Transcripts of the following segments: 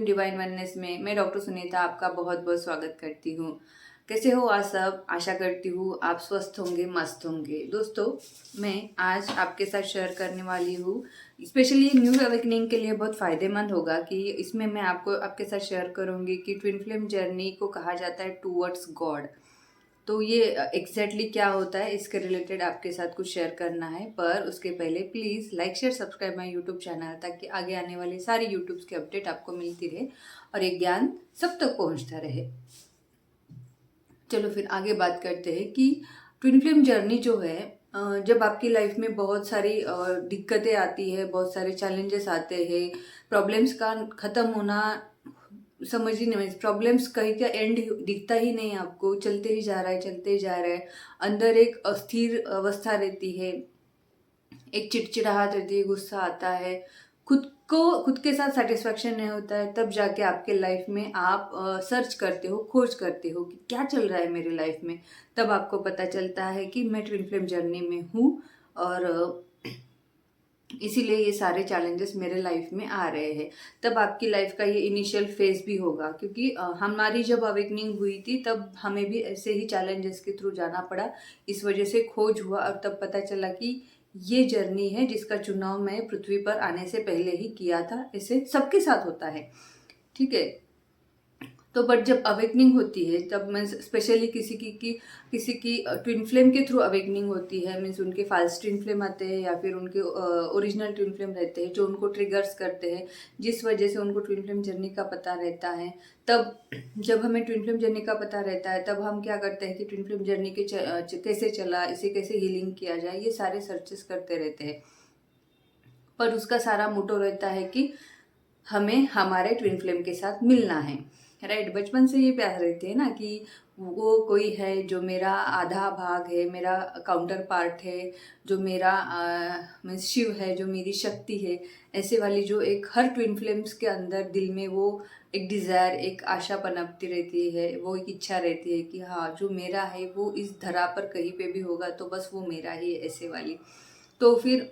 Divine oneness में मैं doctor Sunita आपका बहुत बहुत स्वागत करती हूँ। कैसे हो आज सब? आशा करती हूँ आप स्वस्थ होंगे, मस्त होंगे। दोस्तों, मैं आज आपके साथ शेयर करने वाली हूँ, स्पेशली न्यू अवेकनिंग के लिए बहुत फ़ायदेमंद होगा कि इसमें मैं आपके साथ शेयर करूँगी कि ट्विन फ्लेम जर्नी को कहा जाता है टूवर्ड्स गॉड। तो ये एग्जैक्टली क्या होता है, इसके रिलेटेड आपके साथ कुछ शेयर करना है। पर उसके पहले please like share subscribe my YouTube channel, ताकि आगे आने वाली सारी यूट्यूब्स की अपडेट आपको मिलती रहे और ये ज्ञान सब तक पहुंचता रहे। चलो फिर आगे बात करते हैं कि ट्विन फ्लेम जर्नी जो है, जब आपकी लाइफ में बहुत सारी दिक्कतें आती है, बहुत सारे चैलेंजेस आते हैं, प्रॉब्लम्स का ख़त्म होना समझ ही नहीं, प्रॉब्लम्स कहीं का एंड दिखता ही नहीं आपको, चलते ही जा रहा है, चलते ही जा रहा है। अंदर एक अस्थिर अवस्था रहती है, एक चिड़चिड़ाहट रहती है, गुस्सा आता है, खुद के साथ सेटिस्फेक्शन नहीं होता है। तब जाके आपके लाइफ में आप सर्च करते हो, खोज करते हो कि क्या चल रहा है मेरी लाइफ में। तब आपको पता चलता है कि मैं ट्विन फ्लेम जर्नी में हूँ और इसीलिए ये सारे चैलेंजेस मेरे लाइफ में आ रहे हैं। तब आपकी लाइफ का ये इनिशियल फेज भी होगा, क्योंकि हमारी जब अवेकनिंग हुई थी तब हमें भी ऐसे ही चैलेंजेस के थ्रू जाना पड़ा। इस वजह से खोज हुआ और तब पता चला कि ये जर्नी है जिसका चुनाव मैं पृथ्वी पर आने से पहले ही किया था। ऐसे सबके साथ होता है, ठीक है। तो बट जब अवेकनिंग होती है, तब मीन्स स्पेशली किसी की ट्विन फ्लेम के थ्रू अवेकनिंग होती है, मीन्स उनके फाल्स ट्विन फ्लेम आते हैं या फिर उनके ओरिजिनल ट्विन फ्लेम रहते हैं जो उनको ट्रिगर्स करते हैं, जिस वजह से उनको ट्विन फ्लेम जर्नी का पता रहता है। तब जब हमें ट्विन फ्लेम जर्नी का पता रहता है, तब हम क्या करते हैं कि ट्विन फ्लेम जर्नी के कैसे चला, इसे कैसे हीलिंग किया जाए, ये सारे सर्चेस करते रहते हैं। पर उसका सारा मोटो रहता है कि हमें हमारे ट्विन फ्लेम के साथ मिलना है, राइट। बचपन से ये प्यार रहते हैं ना कि वो कोई है जो मेरा आधा भाग है, मेरा काउंटर पार्ट है, जो मेरा मीन्स शिव है, जो मेरी शक्ति है। ऐसे वाली जो एक हर ट्विन फ्लेम्स के अंदर दिल में वो एक डिज़ायर, एक आशा पनपती रहती है, वो एक इच्छा रहती है कि हाँ, जो मेरा है वो इस धरा पर कहीं पे भी होगा तो बस वो मेरा ही है, ऐसे वाली। तो फिर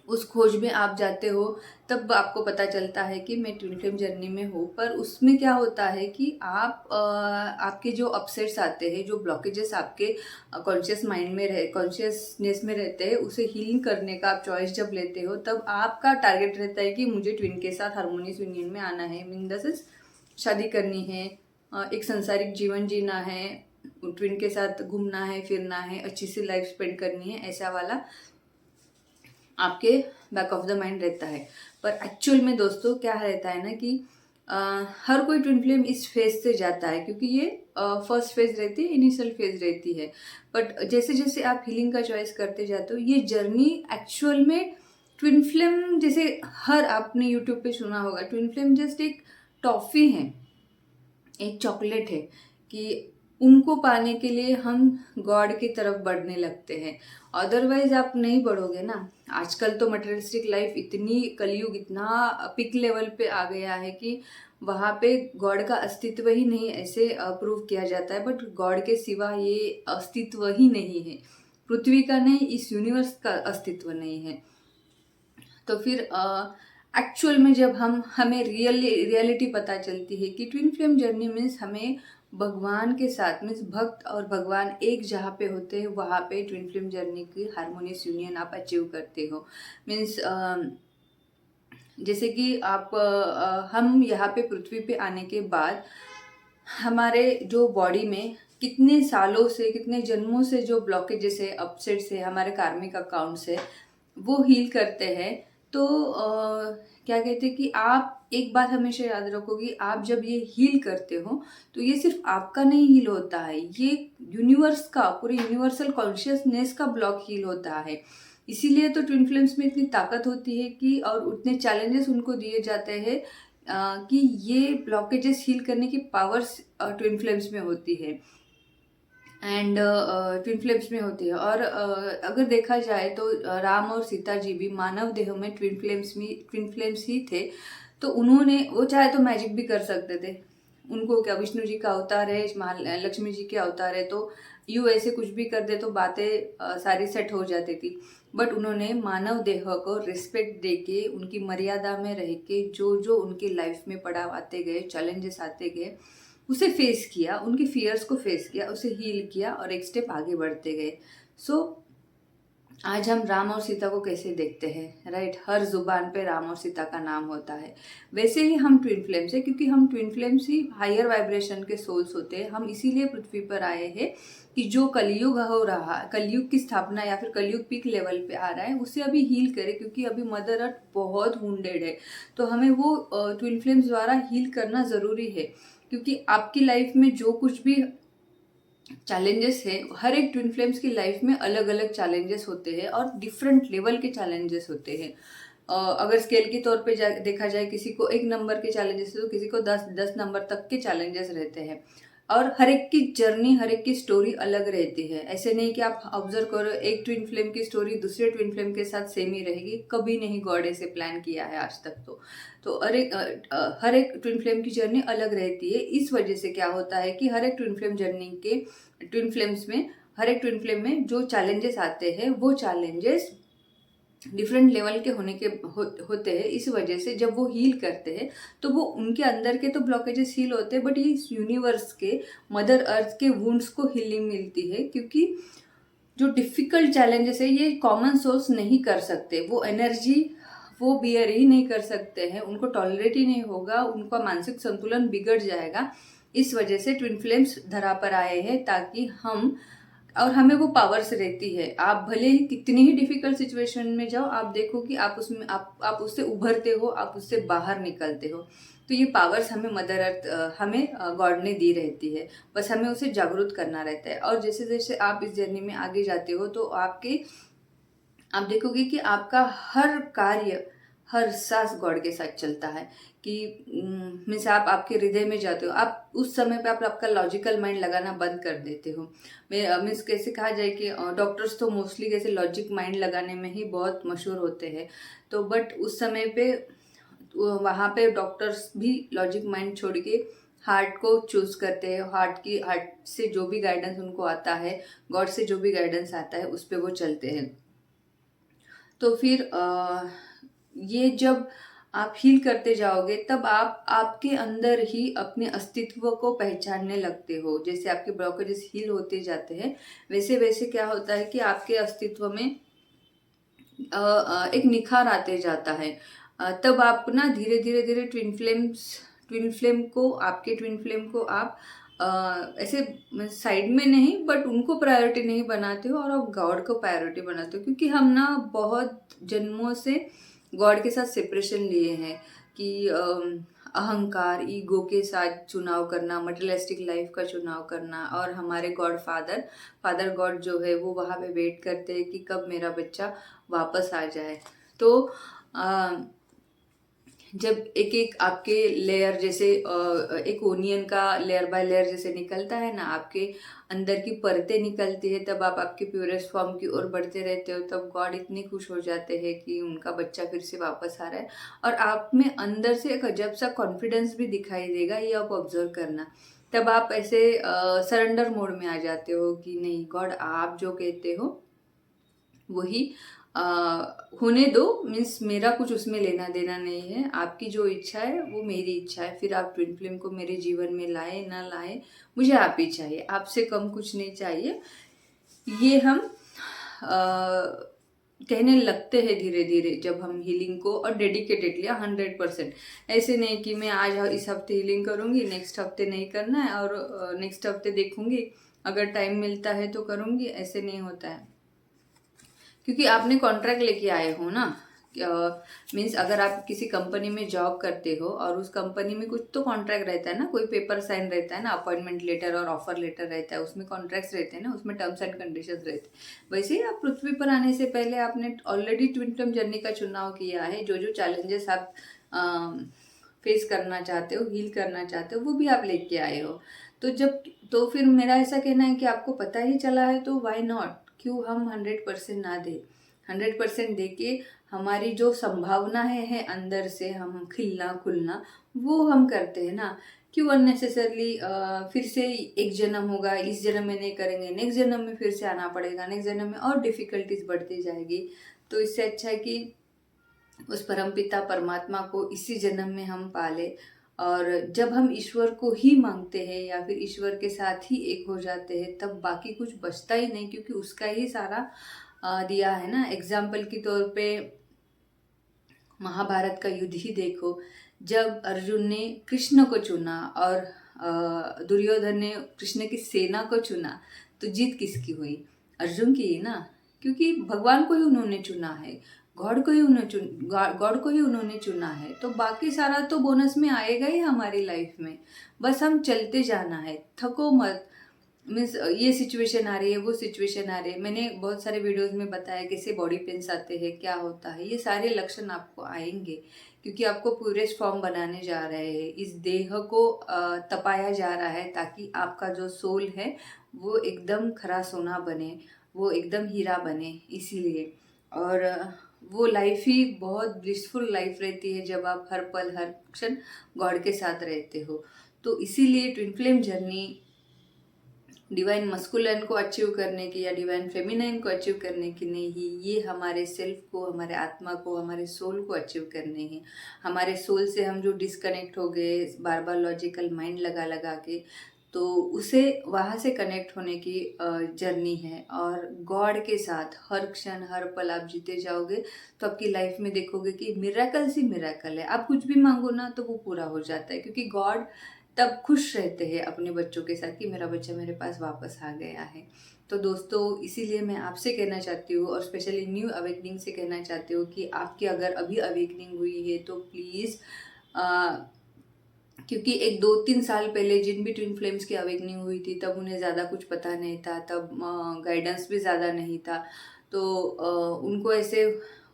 उस खोज में आप जाते हो, तब आपको पता चलता है कि मैं ट्विन फ्लेम जर्नी में हूँ। पर उसमें क्या होता है कि आपके जो अपसेट्स आते हैं, जो ब्लॉकेजेस आपके कॉन्शियस माइंड में कॉन्शियसनेस में रहते हैं, उसे हीलिंग करने का आप चॉइस जब लेते हो, तब आपका टारगेट रहता है कि मुझे ट्विन के साथ हार्मोनियस यूनियन में आना है, मीन द सेंस शादी करनी है, एक संसारिक जीवन जीना है, ट्विन के साथ घूमना है, फिरना है, अच्छी सी लाइफ स्पेंड करनी है, ऐसा वाला आपके बैक ऑफ द माइंड रहता है। पर एक्चुअल में दोस्तों क्या रहता है ना कि हर कोई ट्विन फ्लेम इस फेज से जाता है, क्योंकि ये फर्स्ट फेज रहती है, इनिशियल फेज रहती है। बट जैसे जैसे आप हीलिंग का चॉइस करते जाते हो, ये जर्नी एक्चुअल में ट्विन फ्लेम जैसे, हर आपने यूट्यूब पे सुना होगा, ट्विन फ्लेम जस्ट एक टॉफ़ी है, एक चॉकलेट है, कि उनको पाने के लिए हम गॉड की तरफ बढ़ने लगते हैं। अदरवाइज आप नहीं बढ़ोगे ना। आजकल तो मटेरियलिस्टिक लाइफ इतनी, कलयुग इतना पिक लेवल पे आ गया है कि वहाँ पे गॉड का अस्तित्व ही नहीं, ऐसे प्रूव किया जाता है। बट गॉड के सिवा ये अस्तित्व ही नहीं है, पृथ्वी का नहीं, इस यूनिवर्स का अस्तित्व नहीं है। तो फिर एक्चुअल में जब हमें रियलिटी पता चलती है कि ट्विन फ्लेम जर्नी मीन्स हमें भगवान के साथ, मीन्स भक्त और भगवान एक जहाँ पे होते हैं, वहाँ पे ट्विन फ्लेम जर्नी की हार्मोनियस यूनियन आप अचीव करते हो। मीन्स जैसे कि हम यहाँ पे पृथ्वी पे आने के बाद हमारे जो बॉडी में कितने सालों से, कितने जन्मों से जो ब्लॉकेजेस है, अपसेट्स है, हमारे कार्मिक अकाउंट्स है, वो हील करते हैं। तो क्या कहते हैं कि आप एक बात हमेशा याद रखो कि आप जब ये हील करते हो, तो ये सिर्फ आपका नहीं हील होता है, ये यूनिवर्स का, पूरे यूनिवर्सल कॉन्शियसनेस का ब्लॉक हील होता है। इसीलिए तो ट्विन फ्लेम्स में इतनी ताकत होती है कि, और उतने चैलेंजेस उनको दिए जाते हैं कि ये ब्लॉकेजेस हील करने की पावर्स ट्विन फ्लेम्स में होती है, एंड ट्विन फ्लेम्स में होती है। और अगर देखा जाए तो राम और सीता जी भी मानव देह में ट्विन फ्लेम्स ही थे। तो उन्होंने, वो चाहे तो मैजिक भी कर सकते थे, उनको क्या, विष्णु जी का अवतार है, लक्ष्मी जी के अवतार है, तो यूँ ऐसे कुछ भी कर दे तो बातें सारी सेट हो जाती थी। बट उन्होंने मानव देह को रिस्पेक्ट देके, उनकी मर्यादा में रह के जो जो उनकी लाइफ में पड़ाव आते गए, चैलेंजेस आते गए, उसे फेस किया, उनके फियर्स को फेस किया, उसे हील किया और एक स्टेप आगे बढ़ते गए। सो आज हम राम और सीता को कैसे देखते हैं, राइट? हर जुबान पे राम और सीता का नाम होता है। वैसे ही हम ट्विन फ्लेम्स है, क्योंकि हम ट्विन फ्लेम्स ही हायर वाइब्रेशन के सोल्स होते हैं। हम इसीलिए पृथ्वी पर आए हैं कि जो कलयुग हो रहा, कलयुग की स्थापना या फिर कलयुग पीक लेवल पे आ रहा है, उसे अभी हील करे, क्योंकि अभी मदर अर्थ बहुत वुंडेड है। तो हमें वो ट्विन फ्लेम्स द्वारा हील करना ज़रूरी है, क्योंकि आपकी लाइफ में जो कुछ भी चैलेंजेस है, हर एक ट्विन फ्लेम्स की लाइफ में अलग अलग चैलेंजेस होते हैं और डिफरेंट लेवल के चैलेंजेस होते हैं। अगर स्केल के तौर पे देखा जाए, किसी को 1 नंबर के चैलेंजेस है तो किसी को 10 नंबर तक के चैलेंजेस रहते हैं। और हर एक की जर्नी, हर एक की स्टोरी अलग रहती है। ऐसे नहीं कि आप ऑब्जर्व करो एक ट्विन फ्लेम की स्टोरी दूसरे ट्विन फ्लेम के साथ सेम ही रहेगी, कभी नहीं गॉड ऐसे प्लान किया है आज तक। तो हर एक ट्विन फ्लेम की जर्नी अलग रहती है। इस वजह से क्या होता है कि हर एक ट्विन फ्लेम जर्नी के ट्विन फ्लेम्स में, हर एक ट्विन फ्लेम में जो चैलेंजेस आते हैं वो चैलेंजेस डिफरेंट लेवल के होते हैं। इस वजह से जब वो हील करते हैं तो वो उनके अंदर के तो ब्लॉकेजेस हील होते हैं, बट ये यूनिवर्स के, मदर अर्थ के वुंड्स को हीलिंग मिलती है। क्योंकि जो डिफिकल्ट चैलेंजेस है ये कॉमन सोल्स नहीं कर सकते, वो एनर्जी वो बियर ही नहीं कर सकते हैं, उनको टॉलरेट ही नहीं होगा, उनका मानसिक संतुलन बिगड़ जाएगा। इस वजह से ट्विन फ्लेम्स धरा पर आए हैं, ताकि हम, और हमें वो पावर्स रहती है। आप भले ही कितनी ही डिफिकल्ट सिचुएशन में जाओ, आप देखो कि आप उसमें आप उससे उभरते हो, आप उससे बाहर निकलते हो। तो ये पावर्स हमें मदर अर्थ, हमें गॉड ने दी रहती है, बस हमें उसे जागरूक करना रहता है। और जैसे जैसे आप इस जर्नी में आगे जाते हो तो आप देखोगे कि आपका हर कार्य, हर सांस गॉड के साथ चलता है। कि मीन्स आप आपके हृदय में जाते हो, आप उस समय पे आप आपका लॉजिकल माइंड लगाना बंद कर देते हो। मीन्स कैसे कहा जाए कि डॉक्टर्स तो मोस्टली कैसे लॉजिक माइंड लगाने में ही बहुत मशहूर होते हैं। तो बट उस समय पे वहाँ पे डॉक्टर्स भी लॉजिक माइंड छोड़ के हार्ट को चूज करते हैं। हार्ट से जो भी गाइडेंस उनको आता है, गॉड से जो भी गाइडेंस आता है, उस पर वो चलते हैं। तो फिर ये जब आप हील करते जाओगे तब आप आपके अंदर ही अपने अस्तित्व को पहचानने लगते हो। जैसे आपके ब्लॉकेजेस हील होते जाते हैं, वैसे वैसे क्या होता है कि आपके अस्तित्व में एक निखार आते जाता है। तब आप ना धीरे धीरे धीरे ट्विन फ्लेम को, आपके ट्विन फ्लेम को आप ऐसे साइड में नहीं, बट उनको प्रायोरिटी नहीं बनाते हो और आप गॉड को प्रायोरिटी बनाते हो। क्योंकि हम ना बहुत जन्मों से गॉड के साथ सेपरेशन लिए हैं कि अहंकार, ईगो के साथ चुनाव करना, मटेरियलिस्टिक लाइफ का चुनाव करना। और हमारे गॉड फादर गॉड जो है वो वहाँ पे वेट करते हैं कि कब मेरा बच्चा वापस आ जाए। तो जब एक एक आपके लेयर, जैसे एक ओनियन का लेयर बाय लेयर जैसे निकलता है ना, आपके अंदर की परतें निकलती है, तब आप आपके प्योरेस्ट फॉर्म की ओर बढ़ते रहते हो। तब गॉड इतने खुश हो जाते हैं कि उनका बच्चा फिर से वापस आ रहा है। और आप में अंदर से एक अजब सा कॉन्फिडेंस भी दिखाई देगा, ये आप ऑब्जर्व करना। तब आप ऐसे सरेंडर मोड में आ जाते हो कि नहीं गॉड, आप जो कहते हो वही होने दो। मीन्स मेरा कुछ उसमें लेना देना नहीं है, आपकी जो इच्छा है वो मेरी इच्छा है। फिर आप ट्विन फ्लेम को मेरे जीवन में लाए ना लाए, मुझे आप ही चाहिए, आपसे कम कुछ नहीं चाहिए। ये हम कहने लगते हैं धीरे धीरे जब हम हीलिंग को, और डेडिकेटेडली 100%। ऐसे नहीं कि मैं आज इस हफ्ते हीलिंग करूँगी, नेक्स्ट हफ्ते नहीं करना है, और नेक्स्ट हफ्ते देखूँगी अगर टाइम मिलता है तो करूँगी, ऐसे नहीं होता है। क्योंकि आपने कॉन्ट्रैक्ट लेके आए हो ना। मीन्स अगर आप किसी कंपनी में जॉब करते हो और उस कंपनी में कुछ तो कॉन्ट्रैक्ट रहता है ना, कोई पेपर साइन रहता है ना, अपॉइंटमेंट लेटर और ऑफर लेटर रहता है, उसमें कॉन्ट्रैक्ट्स रहते हैं ना, उसमें टर्म्स एंड कंडीशंस रहते हैं। वैसे ही आप पृथ्वी पर आने से पहले आपने ऑलरेडी ट्विन फ्लेम जर्नी का चुनाव किया है। जो जो चैलेंजेस आप फेस करना चाहते हो, हील करना चाहते हो, वो भी आप लेके आए हो। तो फिर मेरा ऐसा कहना है कि आपको पता ही चला है तो वाई नॉट, क्यों हम 100% ना दे। 100% दे के हमारी जो संभावना है अंदर से हम खिलना खुलना, वो हम करते हैं ना। क्यों अननेसेसरली फिर से एक जन्म होगा, इस जन्म में नहीं करेंगे, नेक्स्ट जन्म में फिर से आना पड़ेगा, नेक्स्ट जन्म में और डिफ़िकल्टीज बढ़ती जाएगी। तो इससे अच्छा है कि उस परमपिता परमात्मा को इसी जन्म में हम पाले। और जब हम ईश्वर को ही मांगते हैं या फिर ईश्वर के साथ ही एक हो जाते हैं, तब बाकी कुछ बचता ही नहीं, क्योंकि उसका ही सारा दिया है ना। एग्जाम्पल के तौर पे महाभारत का युद्ध ही देखो, जब अर्जुन ने कृष्ण को चुना और दुर्योधन ने कृष्ण की सेना को चुना, तो जीत किसकी हुई? अर्जुन की ही ना, क्योंकि भगवान को ही उन्होंने चुना है, गॉड को ही उन्होंने चुना है। तो बाकी सारा तो बोनस में आएगा ही हमारी लाइफ में। बस हम चलते जाना है, थको मत। मीन्स ये सिचुएशन आ रही है, वो सिचुएशन आ रही है, मैंने बहुत सारे वीडियोस में बताया कैसे बॉडी पेन्स आते हैं, क्या होता है, ये सारे लक्षण आपको आएंगे, क्योंकि आपको प्यूरेस्ट फॉर्म बनाने जा रहे हैं। इस देह को तपाया जा रहा है ताकि आपका जो सोल है वो एकदम खरा सोना बने, वो एकदम हीरा बने, इसीलिए। और वो लाइफ ही बहुत ब्लिसफुल लाइफ रहती है जब आप हर पल हर क्षण गॉड के साथ रहते हो। तो इसीलिए twin flame journey divine masculine को अचीव करने की या डिवाइन फेमिनाइन को अचीव करने की नहीं, ये हमारे सेल्फ को, हमारे आत्मा को, हमारे सोल को अचीव करने हैं। हमारे सोल से हम जो डिस्कनेक्ट हो गए बार बार लॉजिकल माइंड लगा लगा के, तो उसे वहाँ से कनेक्ट होने की जर्नी है। और गॉड के साथ हर क्षण हर पल आप जीते जाओगे, तो आपकी लाइफ में देखोगे कि मिरेकल ही मिरेकल है। आप कुछ भी मांगो ना तो वो पूरा हो जाता है, क्योंकि गॉड तब खुश रहते हैं अपने बच्चों के साथ कि मेरा बच्चा मेरे पास वापस आ गया है। तो दोस्तों, इसीलिए मैं आपसे कहना चाहती हूँ, और स्पेशली न्यू अवेकनिंग से कहना चाहती हूँ कि आपकी अगर अभी अवेकनिंग हुई है तो प्लीज़, क्योंकि एक 2-3 साल पहले जिन भी ट्विन फ्लेम्स की अवेकनिंग हुई थी, तब उन्हें ज़्यादा कुछ पता नहीं था, तब गाइडेंस भी ज़्यादा नहीं था। तो उनको ऐसे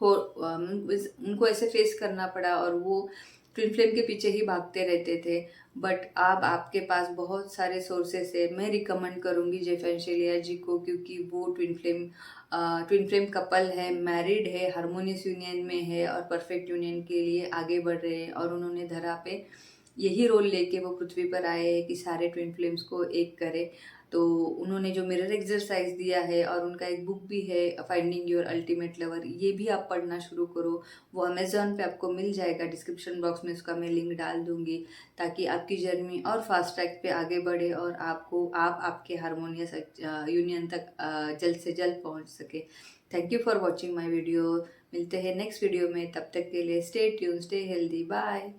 उनको ऐसे फेस करना पड़ा, और वो ट्विन फ्लेम के पीछे ही भागते रहते थे। बट अब आपके पास बहुत सारे सोर्सेस है। मैं रिकमेंड करूँगी जेफन शेलिया जी को, क्योंकि वो ट्विन फ्लेम कपल है, मैरिड है, हारमोनियस यूनियन में है और परफेक्ट यूनियन के लिए आगे बढ़ रहे हैं। और उन्होंने धरा पे यही रोल लेके वो पृथ्वी पर आए हैं कि सारे ट्विन फ्लेम्स को एक करे। तो उन्होंने जो मिरर एक्सरसाइज दिया है, और उनका एक बुक भी है फाइंडिंग योर अल्टीमेट लवर, ये भी आप पढ़ना शुरू करो। वो अमेजोन पे आपको मिल जाएगा, डिस्क्रिप्शन बॉक्स में उसका मैं लिंक डाल दूंगी, ताकि आपकी जर्नी और फास्ट ट्रैक पे आगे बढ़े और आप आपके हारमोनियस यूनियन तक जल्द से जल्द पहुंच सके। Thank you for watching my video. मिलते हैं नेक्स्ट वीडियो में, तब तक के लिए stay tune, stay healthy, bye.